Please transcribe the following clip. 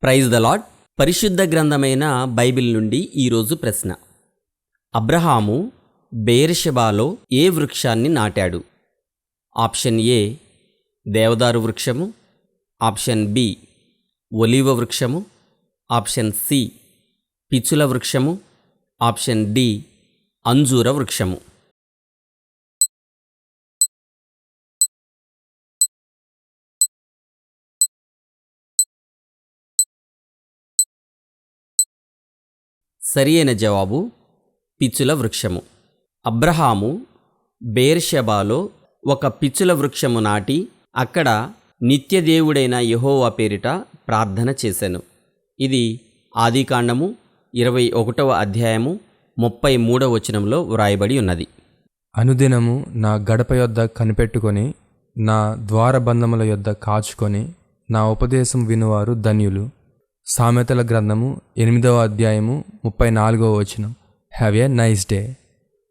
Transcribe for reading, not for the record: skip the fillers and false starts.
Praise the lord. పరిశుద్ధ గ్రంథమైన Bible నుండి ఈరోజు ప్రశ్న. అబ్రహాము బెయేర్షెబాలో ఏ వృక్షాన్ని నాటాడు? ఆప్షన్ ఏ దేవదారు వృక్షము, ఆప్షన్ బి ఒలీవ వృక్షము, ఆప్షన్ సి పిచుల వృక్షము, ఆప్షన్ డి అంజూర వృక్షము. సరియైన జవాబు పిచుల వృక్షము. అబ్రహాము బెయేర్షెబాలో ఒక పిచుల వృక్షము నాటి అక్కడ నిత్యదేవుడైన యెహోవా పేరిట ప్రార్థన చేశాను. ఇది ఆదికాండము 21వ అధ్యాయము 33వ వచనంలో వ్రాయబడి ఉన్నది. అనుదినము నా గడప యొద్ద కనిపెట్టుకొని, నా ద్వారబంధముల యొద్ద కాచుకొని, నా ఉపదేశం వినువారు ధన్యులు. సామెతల గ్రంథము 8వ అధ్యాయము 34వ వచనం. Have a nice day.